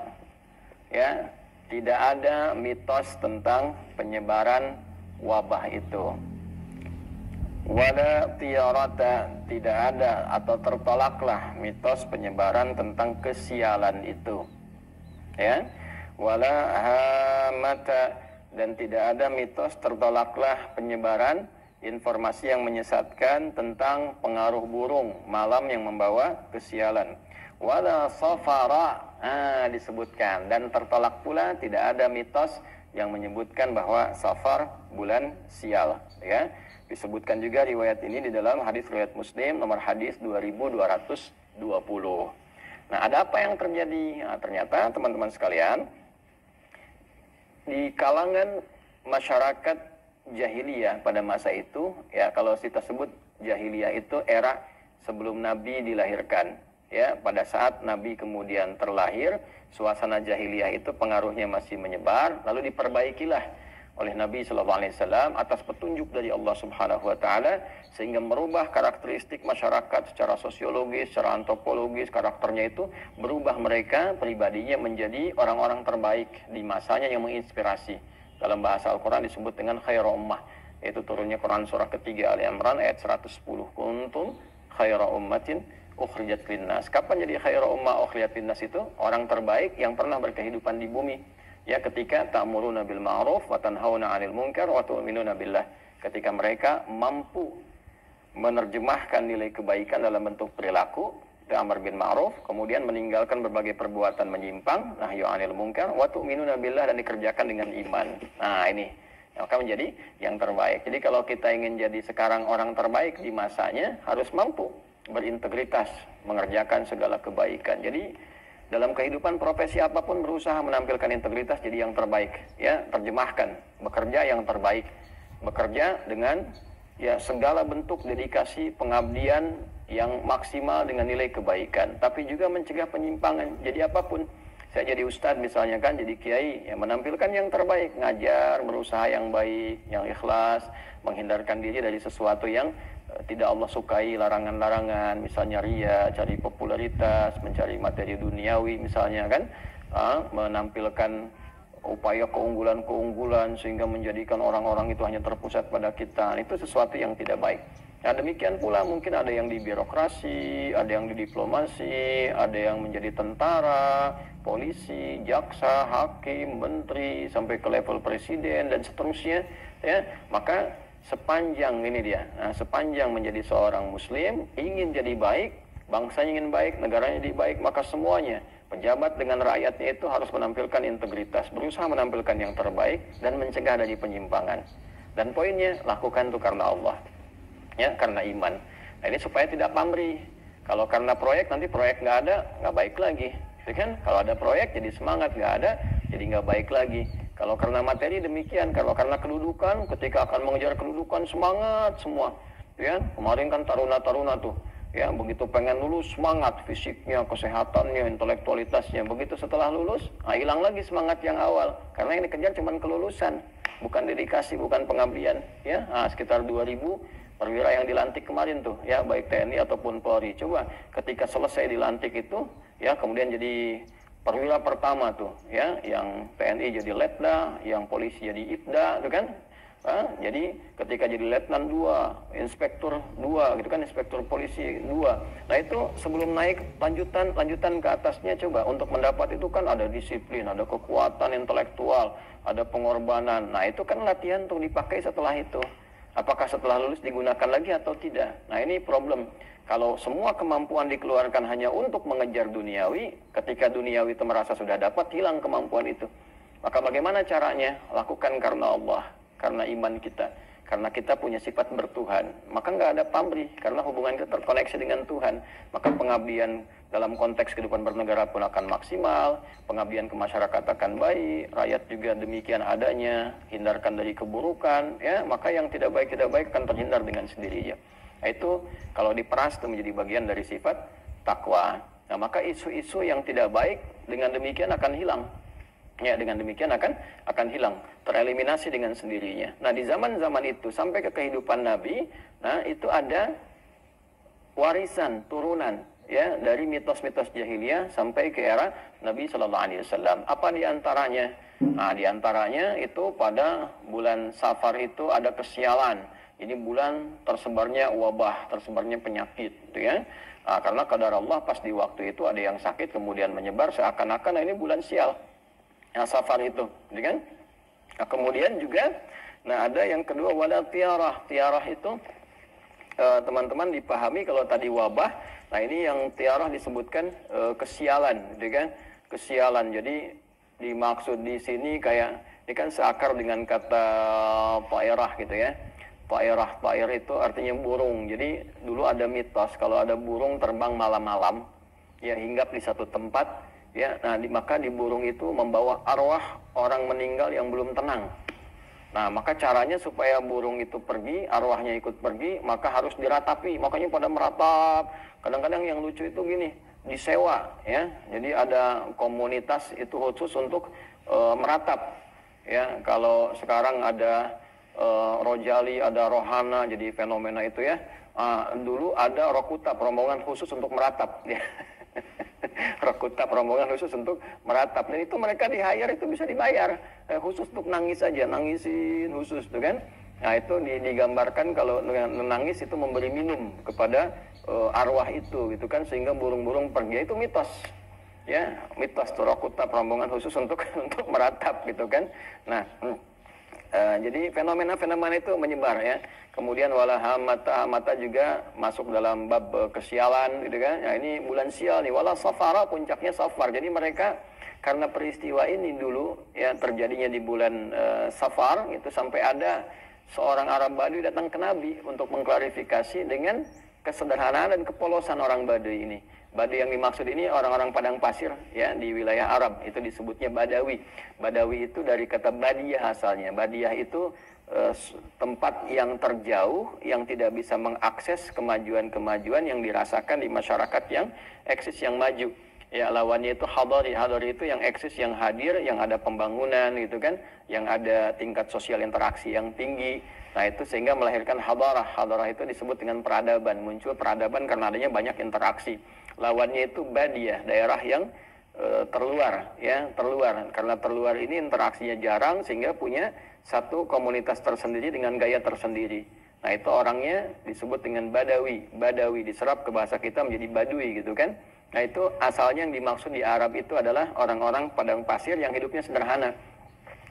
ya, tidak ada mitos tentang penyebaran wabah itu. Wala tiyarata, tidak ada atau tertolaklah mitos penyebaran tentang kesialan itu. Ya. Wala hamata, dan tidak ada mitos tertolaklah penyebaran informasi yang menyesatkan tentang pengaruh burung malam yang membawa kesialan. Wala safara, disebutkan, dan tertolak pula tidak ada mitos yang menyebutkan bahwa safar bulan sial, ya. Disebutkan juga riwayat ini di dalam hadis riwayat Muslim nomor hadis 2220. Nah, ada apa yang terjadi? Nah, ternyata teman-teman sekalian, di kalangan masyarakat jahiliyah pada masa itu, ya, kalau kita sebut jahiliyah itu era sebelum Nabi dilahirkan, ya, pada saat Nabi kemudian terlahir, suasana jahiliyah itu pengaruhnya masih menyebar, lalu diperbaikilah oleh Nabi SAW atas petunjuk dari Allah Subhanahu Wa Taala, sehingga merubah karakteristik masyarakat secara sosiologis, secara antropologis, karakternya itu berubah, mereka pribadinya menjadi orang-orang terbaik di masanya yang menginspirasi. Dalam bahasa Al-Quran disebut dengan khairu ummah, yaitu turunnya Quran surah ketiga Ali Imran ayat 110, kuntum khairu ummatin ukhrijat linnas. Kapan jadi khairu ummah ukhrijat linnas itu? Orang terbaik yang pernah berkehidupan di bumi. Ya, ketika ta'muruna bil ma'ruf wa tanhauna 'anil munkar wa tu'minuna billah. Ketika mereka mampu menerjemahkan nilai kebaikan dalam bentuk perilaku, amar bil ma'ruf, kemudian meninggalkan berbagai perbuatan menyimpang, nahyu 'anil munkar wa tu'minuna billah, dan dikerjakan dengan iman. Nah, ini maka menjadi yang terbaik. Jadi kalau kita ingin jadi sekarang orang terbaik di masanya, harus mampu berintegritas, mengerjakan segala kebaikan. Jadi dalam kehidupan profesi apapun berusaha menampilkan integritas jadi yang terbaik, ya, terjemahkan, bekerja yang terbaik, bekerja dengan, ya, segala bentuk dedikasi pengabdian yang maksimal dengan nilai kebaikan, tapi juga mencegah penyimpangan. Jadi apapun, saya jadi ustadz misalnya kan, jadi kiai, ya, menampilkan yang terbaik, ngajar, berusaha yang baik, yang ikhlas, menghindarkan diri dari sesuatu yang tidak Allah sukai, larangan-larangan, misalnya ria, cari popularitas, mencari materi duniawi misalnya kan, menampilkan upaya keunggulan-keunggulan sehingga menjadikan orang-orang itu hanya terpusat pada kita. Itu sesuatu yang tidak baik. Nah, demikian pula mungkin ada yang di birokrasi, ada yang di diplomasi, ada yang menjadi tentara, polisi, jaksa, hakim, menteri, sampai ke level presiden dan seterusnya, ya. Maka sepanjang ini dia, sepanjang menjadi seorang muslim, ingin jadi baik, bangsanya ingin baik, negaranya jadi baik, maka semuanya, pejabat dengan rakyatnya itu harus menampilkan integritas, berusaha menampilkan yang terbaik dan mencegah dari penyimpangan. Dan poinnya, lakukan itu karena Allah, ya, karena iman. Nah, ini supaya tidak pamrih. Kalau karena proyek, nanti proyek nggak ada, nggak baik lagi, ya kan? Kalau ada proyek jadi semangat, nggak ada jadi nggak baik lagi. Kalau karena materi demikian, kalau karena kedudukan, ketika akan mengejar kedudukan semangat semua, ya. Kemarin kan taruna-taruna tuh, ya, begitu pengen lulus semangat, fisiknya, kesehatannya, intelektualitasnya. Begitu setelah lulus, hilang lagi semangat yang awal, karena yang dikejar cuma kelulusan, bukan dedikasi, bukan pengabdian, ya. Sekitar 2000 perwira yang dilantik kemarin tuh, ya, baik TNI ataupun Polri. Coba ketika selesai dilantik itu, ya, kemudian jadi perwira pertama tuh, ya, yang TNI jadi letda, yang polisi jadi ibda, gitu kan? Jadi ketika jadi letnan 2, inspektur 2, gitu kan, inspektur polisi 2. Nah, itu sebelum naik lanjutan ke atasnya, coba untuk mendapat itu kan ada disiplin, ada kekuatan intelektual, ada pengorbanan. Nah, itu kan latihan untuk dipakai setelah itu. Apakah setelah lulus digunakan lagi atau tidak? Nah, ini problem. Kalau semua kemampuan dikeluarkan hanya untuk mengejar duniawi, ketika duniawi itu merasa sudah dapat, hilang kemampuan itu. Maka bagaimana caranya? Lakukan karena Allah, karena iman kita. Karena kita punya sifat bertuhan, maka nggak ada pamrih, karena hubungan kita terkoneksi dengan Tuhan. Maka pengabdian dalam konteks kehidupan bernegara pun akan maksimal, pengabdian ke masyarakat akan baik, rakyat juga demikian adanya, hindarkan dari keburukan, ya, maka yang tidak baik akan terhindar dengan sendirinya. Nah, itu kalau diperas itu menjadi bagian dari sifat takwa. Nah, maka isu-isu yang tidak baik dengan demikian akan hilang. Ya, dengan demikian akan hilang, tereliminasi dengan sendirinya. Nah, di zaman-zaman itu sampai ke kehidupan Nabi, nah itu ada warisan turunan ya dari mitos-mitos jahiliyah sampai ke era Nabi Shallallahu Alaihi Wasallam. Apa diantaranya? Nah, diantaranya itu pada bulan Safar itu ada kesialan. Ini bulan tersebarnya wabah, tersebarnya penyakit, gitu ya. Nah, karena qadar Allah pas di waktu itu ada yang sakit kemudian menyebar seakan-akan ini bulan sial. Nah, Safar itu, gitu kan? Nah, kemudian juga, nah ada yang kedua wala tiarah. Tiarah itu teman-teman dipahami kalau tadi wabah. Nah, ini yang tiarah disebutkan kesialan, gitu kan? Kesialan. Jadi dimaksud di sini kayak ini kan seakar dengan kata ta'irah gitu ya. Ta'irah itu artinya burung. Jadi dulu ada mitos kalau ada burung terbang malam-malam, ya hinggap di satu tempat. Ya, nah maka di burung itu membawa arwah orang meninggal yang belum tenang. Nah, maka caranya supaya burung itu pergi, arwahnya ikut pergi, maka harus diratapi. Makanya pada meratap. Kadang-kadang yang lucu itu gini, disewa, ya. Jadi ada komunitas itu khusus untuk meratap. Ya, kalau sekarang ada rojali, ada rohana, jadi fenomena itu ya. Dulu ada rokuta, rombongan khusus untuk meratap. Ya. Rokuta rombongan khusus untuk meratap, dan itu mereka di-hire itu bisa dibayar khusus untuk nangis saja, nangisin khusus tuh kan. Nah, itu digambarkan kalau menangis itu memberi minum kepada arwah itu gitu kan, sehingga burung-burung pergi. Itu mitos ya, mitos tuh rokuta rombongan khusus untuk meratap gitu kan. Nah, jadi fenomena-fenomena itu menyebar ya. Kemudian wala hamata juga masuk dalam bab kesialan gitu kan. Ya, ini bulan sial nih. Wala safara, puncaknya safar. Jadi mereka karena peristiwa ini dulu ya terjadinya di bulan Safar itu, sampai ada seorang Arab Baduy datang ke Nabi untuk mengklarifikasi dengan kesederhanaan dan kepolosan orang Baduy ini. Baduy yang dimaksud ini orang-orang padang pasir ya di wilayah Arab, itu disebutnya Badawi. Badawi itu dari kata badiyah asalnya. Badiyah itu tempat yang terjauh yang tidak bisa mengakses kemajuan-kemajuan yang dirasakan di masyarakat yang eksis, yang maju. Ya, lawannya itu hadari. Hadari itu yang eksis, yang hadir, yang ada pembangunan gitu kan, yang ada tingkat sosial interaksi yang tinggi. Nah, itu sehingga melahirkan hadarah. Hadarah itu disebut dengan peradaban. Muncul peradaban karena adanya banyak interaksi. Lawannya itu badiyah, daerah yang terluar ya, terluar. Karena terluar ini interaksinya jarang sehingga punya satu komunitas tersendiri dengan gaya tersendiri. Nah, itu orangnya disebut dengan Badawi. Badawi diserap ke bahasa kita menjadi Badui gitu kan. Nah, itu asalnya yang dimaksud di Arab itu adalah orang-orang padang pasir yang hidupnya sederhana.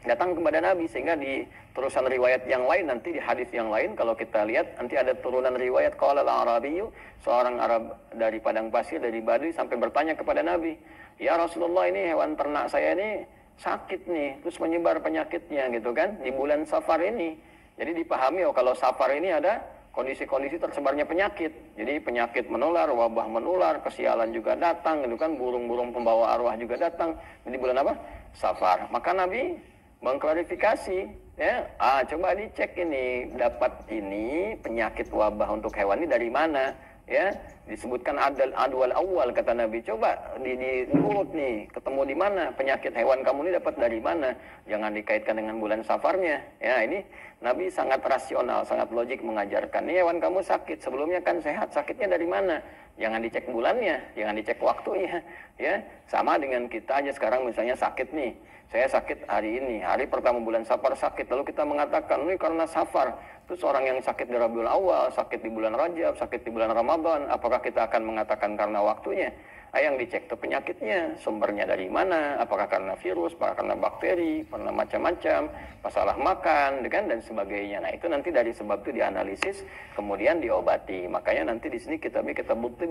Datang kepada Nabi, sehingga di terusan riwayat yang lain, nanti di hadis yang lain kalau kita lihat nanti ada turunan riwayat qala al-Arabiyyu, seorang Arab dari padang pasir, dari Badui, sampai bertanya kepada Nabi, "Ya Rasulullah, ini hewan ternak saya ini sakit nih, terus menyebar penyakitnya gitu kan di bulan Safar ini." Jadi dipahami kalau Safar ini ada kondisi-kondisi tersebarnya penyakit. Jadi penyakit menular, wabah menular, kesialan juga datang gitu kan, burung-burung pembawa arwah juga datang. Jadi bulan apa? Safar. Maka Nabi mengklarifikasi ya, coba dicek ini, dapat ini penyakit wabah untuk hewan ini dari mana ya. Disebutkan adwal awal, kata Nabi, coba diurut nih, ketemu di mana penyakit hewan kamu ini, dapat dari mana, jangan dikaitkan dengan bulan Safarnya ya. Ini Nabi sangat rasional, sangat logik mengajarkan, ini hewan kamu sakit, sebelumnya kan sehat, sakitnya dari mana, jangan dicek bulannya, jangan dicek waktunya ya. Sama dengan kita aja sekarang, misalnya sakit nih, saya sakit hari ini, hari pertama bulan Safar sakit, lalu kita mengatakan ini karena Safar. Terus orang yang sakit di Rabiul Awal, sakit di bulan Rajab, sakit di bulan Ramadan, apakah kita akan mengatakan karena waktunya? Yang dicek tuh penyakitnya, sumbernya dari mana, apakah karena virus, apakah karena bakteri, karena macam-macam, masalah makan, kan, dan sebagainya. Nah itu nanti dari sebab itu dianalisis, kemudian diobati. Makanya nanti di sini kita bukti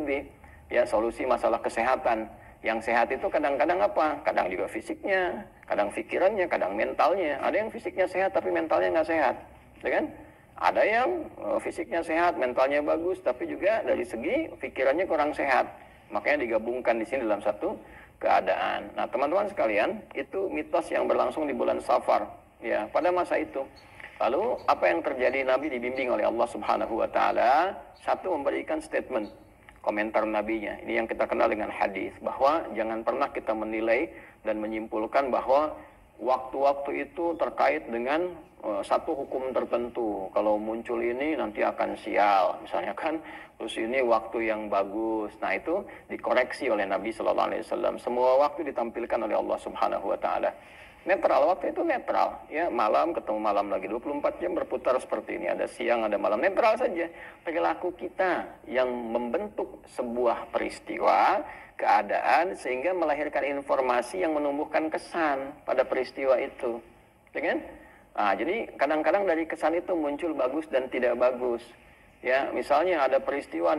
ya solusi masalah kesehatan. Yang sehat itu kadang-kadang apa? Kadang juga fisiknya, kadang pikirannya, kadang mentalnya. Ada yang fisiknya sehat tapi mentalnya nggak sehat, ya kan? Ada yang fisiknya sehat, mentalnya bagus, tapi juga dari segi pikirannya kurang sehat. Makanya digabungkan di sini dalam satu keadaan. Nah, teman-teman sekalian, itu mitos yang berlangsung di bulan Safar, ya, pada masa itu. Lalu, apa yang terjadi? Nabi dibimbing oleh Allah Subhanahu wa taala, satu, memberikan statement, komentar nabinya. Ini yang kita kenal dengan hadis, bahwa jangan pernah kita menilai dan menyimpulkan bahwa waktu-waktu itu terkait dengan satu hukum tertentu. Kalau muncul ini nanti akan sial, misalnya kan. Terus ini waktu yang bagus. Nah itu dikoreksi oleh Nabi Sallallahu Alaihi Wasallam. Semua waktu ditampilkan oleh Allah Subhanahu Wa Taala. Netral, waktu itu netral. Ya, malam ketemu malam lagi, 24 jam berputar seperti ini. Ada siang, ada malam, netral saja. Perilaku kita yang membentuk sebuah peristiwa, keadaan, sehingga melahirkan informasi yang menumbuhkan kesan pada peristiwa itu. Ya kan? Nah, jadi kadang-kadang dari kesan itu muncul bagus dan tidak bagus. Ya, misalnya ada peristiwa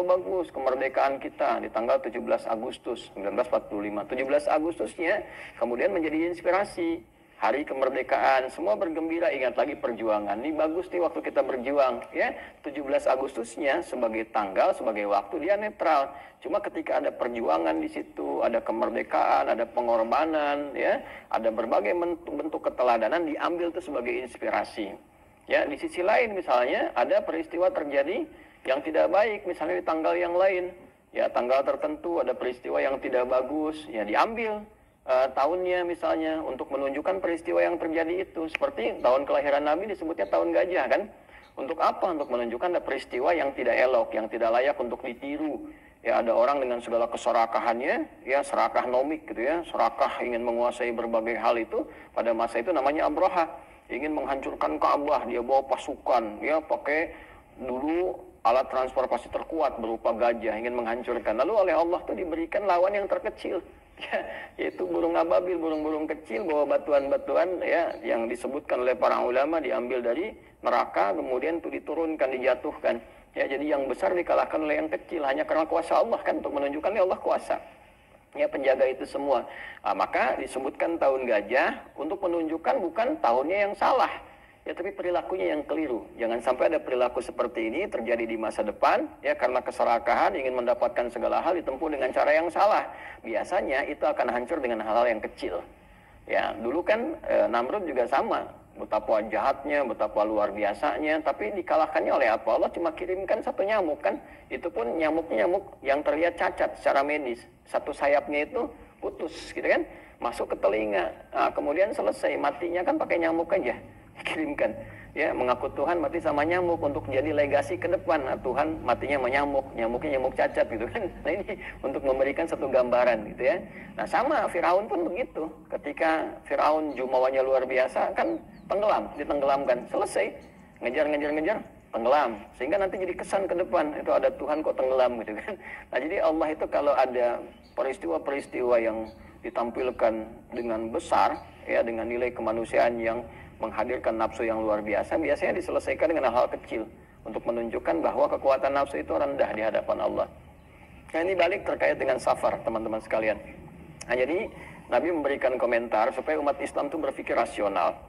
bagus, kemerdekaan kita di tanggal 17 Agustus 1945. 17 Agustusnya kemudian menjadi inspirasi. Hari kemerdekaan, semua bergembira, ingat lagi perjuangan. Ini bagus nih waktu kita berjuang, ya. 17 Agustusnya sebagai tanggal, sebagai waktu dia netral. Cuma ketika ada perjuangan di situ, ada kemerdekaan, ada pengorbanan, ya, ada berbagai bentuk keteladanan, diambil itu sebagai inspirasi. Ya, di sisi lain misalnya ada peristiwa terjadi yang tidak baik, misalnya di tanggal yang lain, ya, tanggal tertentu ada peristiwa yang tidak bagus, ya, diambil tahunnya misalnya untuk menunjukkan peristiwa yang terjadi itu. Seperti tahun kelahiran Nabi disebutnya tahun gajah, kan? Untuk apa? Untuk menunjukkan ada peristiwa yang tidak elok, yang tidak layak untuk ditiru. Ya, ada orang dengan segala keserakahannya, ya, serakah nomik gitu ya, serakah ingin menguasai berbagai hal itu. Pada masa itu namanya Abraha, ingin menghancurkan Ka'bah, dia bawa pasukan, ya, pakai dulu alat transportasi terkuat berupa gajah, ingin menghancurkan. Lalu oleh Allah tuh diberikan lawan yang terkecil, ya, yaitu burung ababil, burung-burung kecil bawa batuan-batuan, ya, yang disebutkan oleh para ulama diambil dari neraka, kemudian itu diturunkan, dijatuhkan. Ya, jadi yang besar dikalahkan oleh yang kecil hanya karena kuasa Allah, kan, untuk menunjukkan ya Allah kuasa. Ya, penjaga itu semua. Nah, maka disebutkan tahun gajah untuk menunjukkan bukan tahunnya yang salah, ya, tapi perilakunya yang keliru. Jangan sampai ada perilaku seperti ini terjadi di masa depan, ya, karena keserakahan ingin mendapatkan segala hal ditempuh dengan cara yang salah. Biasanya itu akan hancur dengan hal-hal yang kecil. Ya, dulu kan Namrud juga sama, betapa jahatnya, betapa luar biasanya, tapi dikalahkannya oleh apa? Allah cuma kirimkan satu nyamuk, kan? Itu pun nyamuknya nyamuk yang terlihat cacat secara medis. Satu sayapnya itu putus, gitu kan? Masuk ke telinga. Nah, kemudian selesai, matinya kan pakai nyamuk aja. Kirimkan. Ya, mengaku Tuhan mati sama nyamuk untuk jadi legasi ke depan. Nah, Tuhan matinya sama nyamuk, nyamuknya nyamuk cacat gitu kan. Nah, ini untuk memberikan satu gambaran gitu ya. Nah, sama Firaun pun begitu. Ketika Firaun jumawanya luar biasa, kan tenggelam, ditenggelamkan. Selesai, ngejar, tenggelam. Sehingga nanti jadi kesan ke depan, itu ada Tuhan kok tenggelam gitu kan. Nah, jadi Allah itu kalau ada peristiwa-peristiwa yang ditampilkan dengan besar, ya, dengan nilai kemanusiaan yang menghadirkan nafsu yang luar biasa, biasanya diselesaikan dengan hal kecil untuk menunjukkan bahwa kekuatan nafsu itu rendah di hadapan Allah. Nah, ini balik terkait dengan Safar, teman-teman sekalian. Nah, jadi Nabi memberikan komentar supaya umat Islam itu berpikir rasional,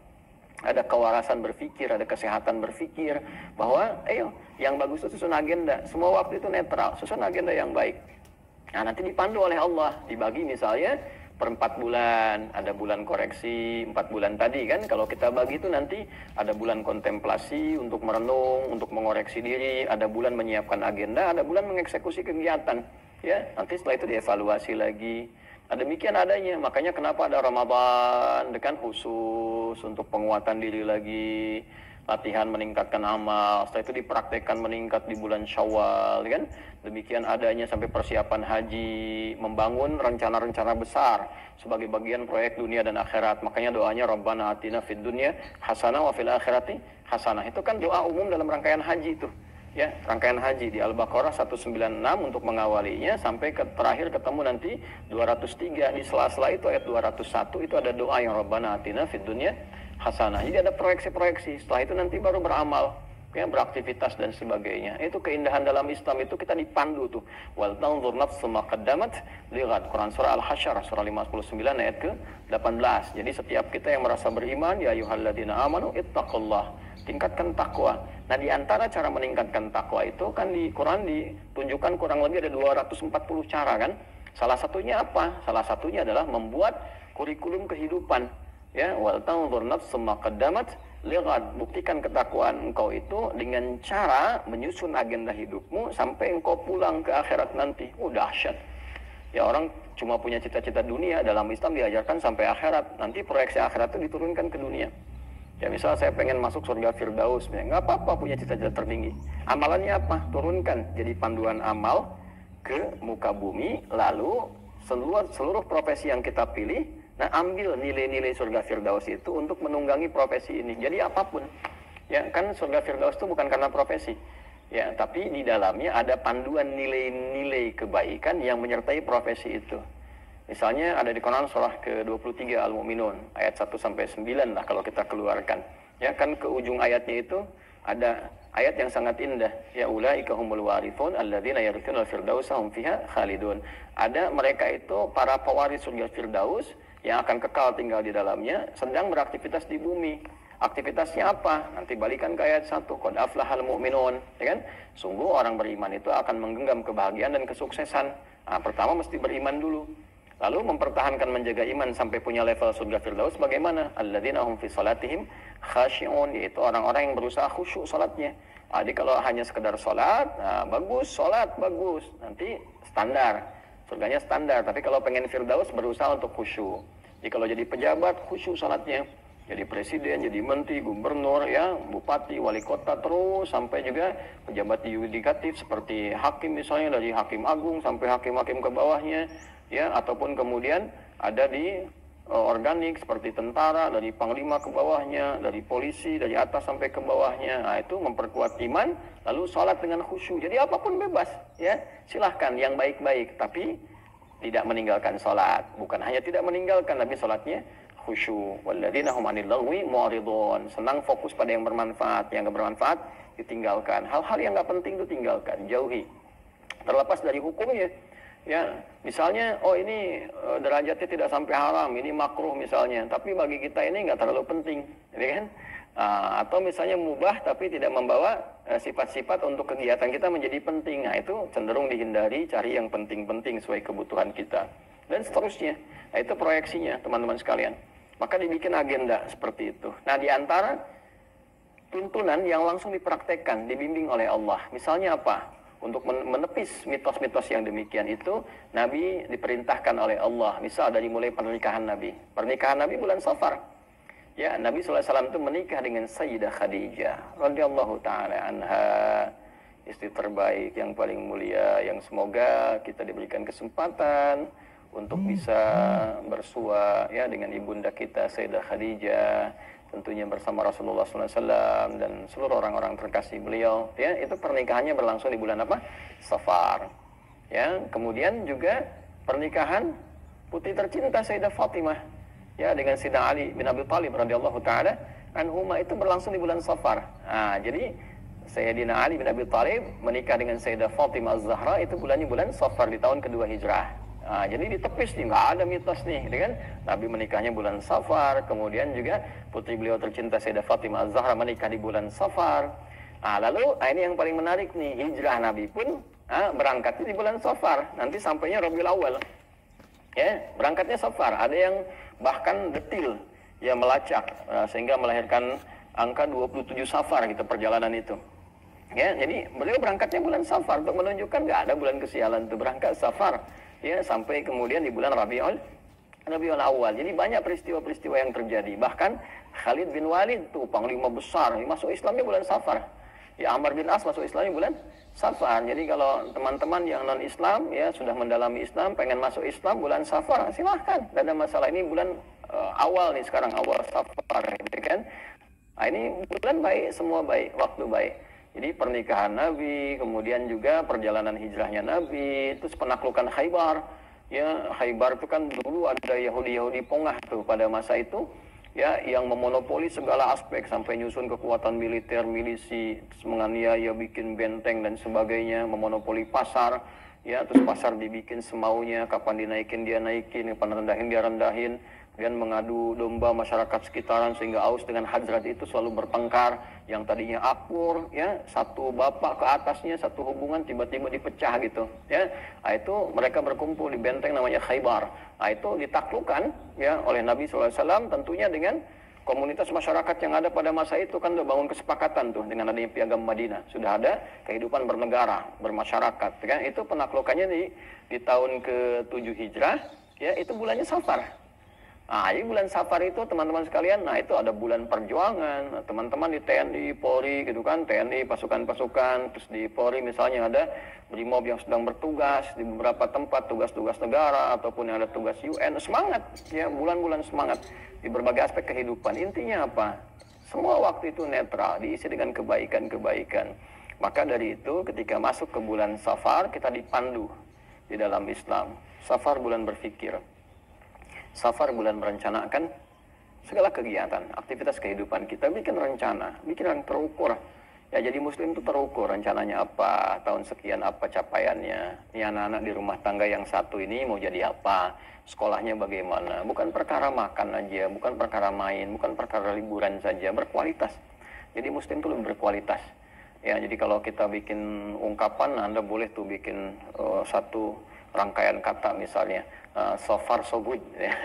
ada kewarasan berpikir, ada kesehatan berpikir, bahwa ayo, yang bagus itu susun agenda, semua waktu itu netral, susun agenda yang baik. Nah, nanti dipandu oleh Allah, dibagi misalnya per 4 bulan, ada bulan koreksi 4 bulan tadi kan, kalau kita bagi itu nanti ada bulan kontemplasi untuk merenung, untuk mengoreksi diri, ada bulan menyiapkan agenda, ada bulan mengeksekusi kegiatan, ya, nanti setelah itu dievaluasi lagi. Nah, demikian adanya, makanya kenapa ada Ramadan dengan khusus untuk penguatan diri lagi, latihan meningkatkan amal, setelah itu dipraktekkan meningkat di bulan Syawal, kan? Demikian adanya sampai persiapan haji, membangun rencana-rencana besar sebagai bagian proyek dunia dan akhirat. Makanya doanya Rabbana atina fid dunya hasanah wa fil akhirati hasanah. Itu kan doa umum dalam rangkaian haji itu. Ya, rangkaian haji di Al-Baqarah 196 untuk mengawalinya sampai ke terakhir ketemu nanti 203. Di sela-sela itu ayat 201 itu ada doa yang Rabbana atina fid dunya hasanah. Jadi ada proyeksi-proyeksi. Setelah itu nanti baru beramal, ya, beraktivitas dan sebagainya. Itu keindahan dalam Islam, itu kita dipandu tuh. Wal tanzur nafsu ma qaddamat lighad. Quran surah Al-Hasyr surah 59 ayat ke-18. Jadi setiap kita yang merasa beriman, ya ayyuhalladzina amanu ittaqullah, tingkatkan takwa. Nah, di antara cara meningkatkan takwa itu kan di Quran ditunjukkan kurang lebih ada 240 cara kan. Salah satunya apa? Salah satunya adalah membuat kurikulum kehidupan. Ya, wal tanzur nafsu ma qaddamat lighad. Buktikan ketakwaan engkau itu dengan cara menyusun agenda hidupmu sampai engkau pulang ke akhirat nanti. Dahsyat. Ya, orang cuma punya cita-cita dunia, dalam Islam diajarkan sampai akhirat. Nanti proyeksi akhirat itu diturunkan ke dunia. Ya, misal saya pengen masuk surga Firdaus, nggak apa-apa punya cita-cita tertinggi. Amalannya apa? Turunkan jadi panduan amal ke muka bumi, lalu seluruh profesi yang kita pilih, nah ambil nilai-nilai surga Firdaus itu untuk menunggangi profesi ini. Jadi apapun, ya kan surga Firdaus itu bukan karena profesi, ya, tapi di dalamnya ada panduan nilai-nilai kebaikan yang menyertai profesi itu. Misalnya ada di Quran surah ke-23 Al-Mu'minun ayat 1-9 lah kalau kita keluarkan. Ya kan ke ujung ayatnya itu ada ayat yang sangat indah. Ya ulaika humul warithun alladzina yarithunal firdausa hum fiha khalidun. Ada mereka itu para pewaris surga Firdaus yang akan kekal tinggal di dalamnya sedang beraktivitas di bumi. Aktivitasnya apa? Nanti balikan ke ayat 1. Qad aflahal mu'minun, ya kan? Sungguh orang beriman itu akan menggenggam kebahagiaan dan kesuksesan. Nah, pertama mesti beriman dulu. Lalu mempertahankan menjaga iman sampai punya level surga Firdaus bagaimana? Alladzina hum fi salatihim khashi'un, yaitu orang-orang yang berusaha khusyuk salatnya. Jadi kalau hanya sekedar salat, nah bagus, salat bagus, nanti standar. Surganya standar, tapi kalau pengen Firdaus berusaha untuk khusyuk. Jadi kalau jadi pejabat khusyuk salatnya. Jadi presiden, jadi menteri, gubernur, ya, bupati, wali kota, terus sampai juga pejabat yudikatif seperti hakim misalnya, dari hakim agung sampai hakim-hakim ke bawahnya. Ya, ataupun kemudian ada di organik seperti tentara, dari panglima ke bawahnya, dari polisi, dari atas sampai ke bawahnya. Nah, itu memperkuat iman, lalu sholat dengan khusyuk. Jadi apapun bebas, ya, silahkan yang baik-baik, tapi tidak meninggalkan sholat. Bukan hanya tidak meninggalkan, tapi sholatnya khusyuk. Walladzina hum 'anil lagwi mu'ridun. Senang fokus pada yang bermanfaat, yang nggak bermanfaat ditinggalkan. Hal-hal yang nggak penting itu tinggalkan, jauhi. Terlepas dari hukumnya. Ya, misalnya, ini derajatnya tidak sampai haram, ini makruh misalnya, tapi bagi kita ini nggak terlalu penting, ya kan? Atau misalnya mubah tapi tidak membawa sifat-sifat untuk kegiatan kita menjadi penting. Nah, itu cenderung dihindari, cari yang penting-penting sesuai kebutuhan kita dan seterusnya. Nah, itu proyeksinya teman-teman sekalian. Maka dibikin agenda seperti itu. Nah, di antara tuntunan yang langsung dipraktekkan, dibimbing oleh Allah, misalnya apa? Untuk menepis mitos-mitos yang demikian itu, Nabi diperintahkan oleh Allah. Misal dari mulai pernikahan Nabi. Pernikahan Nabi bulan Safar. Ya, Nabi SAW itu menikah dengan Sayyidah Khadijah radhiyallahu ta'ala anha, istri terbaik yang paling mulia, yang semoga kita diberikan kesempatan untuk bisa bersua, ya, dengan ibunda kita Sayyidah Khadijah, tentunya bersama Rasulullah SAW dan seluruh orang-orang terkasih beliau. Ya, itu pernikahannya berlangsung di bulan apa? Safar. Ya, kemudian juga pernikahan putri tercinta Sayyidah Fatimah, ya, dengan Sayyidina Ali bin Abi Thalib radhiyallahu taala anhuma, itu berlangsung di bulan Safar. Nah, jadi Sayyidina Ali bin Abi Thalib menikah dengan Sayyidah Fatimah Az-Zahra itu bulannya bulan Safar di tahun kedua Hijrah. Nah, jadi ditepis nih, nggak ada mitos nih, gitu kan? Nabi menikahnya bulan Safar, kemudian juga putri beliau tercinta Sayyidah Fatimah Az-Zahra menikah di bulan Safar. Nah, lalu ini yang paling menarik nih, hijrah Nabi pun berangkatnya di bulan Safar, nanti sampainya Rabiul Awal. Ya, berangkatnya Safar. Ada yang bahkan detil, ya, melacak sehingga melahirkan angka 27 Safar gitu perjalanan itu. Ya, jadi beliau berangkatnya bulan Safar untuk menunjukkan nggak ada bulan kesialan itu, berangkat Safar. Ya, sampai kemudian di bulan Rabiul Awal. Jadi banyak peristiwa-peristiwa yang terjadi. Bahkan Khalid bin Walid tuh panglima besar, masuk Islamnya bulan Safar. Ya, Amr bin As masuk Islamnya bulan Safar. Jadi kalau teman-teman yang non-Islam, ya, sudah mendalami Islam, pengen masuk Islam bulan Safar, silahkan. Tidak ada masalah. Ini bulan awal nih sekarang, awal Safar, gitu kan. Nah, ini bulan baik, semua baik, waktu baik. Jadi pernikahan Nabi, kemudian juga perjalanan hijrahnya Nabi, terus penaklukan Khaybar. Ya, Khaybar itu kan dulu ada Yahudi-Yahudi pongah tuh pada masa itu, ya, yang memonopoli segala aspek sampai nyusun kekuatan militer, milisi, terus menganiaya, bikin benteng dan sebagainya, memonopoli pasar, ya, terus pasar dibikin semaunya, kapan dinaikin dia naikin, kapan rendahin dia rendahin. Dan mengadu domba masyarakat sekitaran sehingga Aus dengan Hadzrat itu selalu bertengkar, yang tadinya akur, ya, satu bapak ke atasnya satu hubungan tiba-tiba dipecah gitu, ya. Nah, itu mereka berkumpul di benteng namanya Khaybar. Nah, itu ditaklukkan, ya, oleh Nabi SAW tentunya dengan komunitas masyarakat yang ada pada masa itu. Kan udah bangun kesepakatan tuh dengan adanya Piagam Madinah, sudah ada kehidupan bernegara, bermasyarakat, kan. Itu penaklukannya di tahun ke-7 Hijrah, ya, itu bulannya Safar. Nah, jadi bulan Safar itu teman-teman sekalian, nah itu ada bulan perjuangan. Nah, teman-teman di TNI, Polri gitu kan, TNI pasukan-pasukan, terus di Polri misalnya ada Brimob yang sedang bertugas di beberapa tempat, tugas-tugas negara ataupun yang ada tugas UN, semangat, ya, bulan-bulan semangat di berbagai aspek kehidupan. Intinya apa? Semua waktu itu netral, diisi dengan kebaikan-kebaikan. Maka dari itu ketika masuk ke bulan Safar, kita dipandu di dalam Islam. Safar bulan berpikir. Safar bulan merencanakan segala kegiatan, aktivitas kehidupan kita, bikin rencana, bikin yang terukur. Ya, jadi muslim itu terukur, rencananya apa, tahun sekian apa capaiannya. Ini anak-anak di rumah tangga yang satu ini mau jadi apa, sekolahnya bagaimana. Bukan perkara makan aja, bukan perkara main, bukan perkara liburan saja, berkualitas. Jadi muslim itu lebih berkualitas. Ya, jadi kalau kita bikin ungkapan, Anda boleh tuh bikin satu rangkaian kata misalnya, so far so good, ya.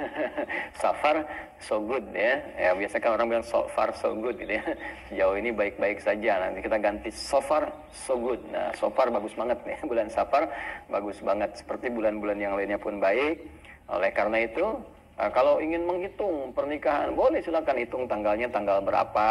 So far so good, ya. Ya, biasanya kan orang bilang so far so good gitu, ya. Sejauh ini baik-baik saja. Nanti kita ganti so far so good. Nah, so far bagus banget nih, bulan Safar bagus banget, seperti bulan-bulan yang lainnya pun baik. Oleh karena itu, kalau ingin menghitung pernikahan, boleh silakan hitung tanggalnya tanggal berapa.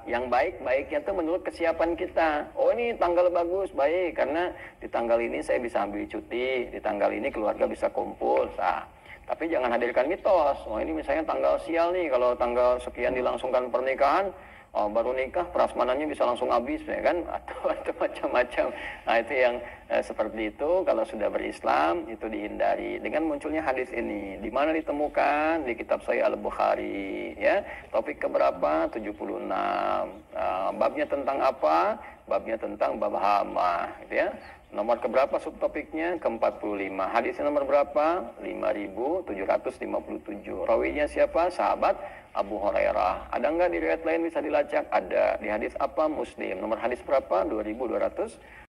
Yang baik-baiknya itu menurut kesiapan kita. Oh, ini tanggal bagus, baik, karena di tanggal ini saya bisa ambil cuti, di tanggal ini keluarga bisa kumpul. Nah, tapi jangan hadirkan mitos. Oh, ini misalnya tanggal sial nih, kalau tanggal sekian dilangsungkan pernikahan, oh, baru nikah prasmanannya bisa langsung habis, ya kan, atau macam-macam. Nah, itu yang seperti itu kalau sudah berislam itu dihindari. Dengan munculnya hadis ini, di mana ditemukan? Di kitab Sahih Al-Bukhari, ya. Topik keberapa? 76. Babnya tentang apa? Babnya tentang bab hama, gitu ya. Nomor keberapa subtopiknya? Ke-45. Hadisnya nomor berapa? 5757. Rawinya siapa? Sahabat Abu Hurairah. Ada nggak di riwayat lain bisa dilacak? Ada. Di hadis apa? Muslim. Nomor hadis berapa? 2200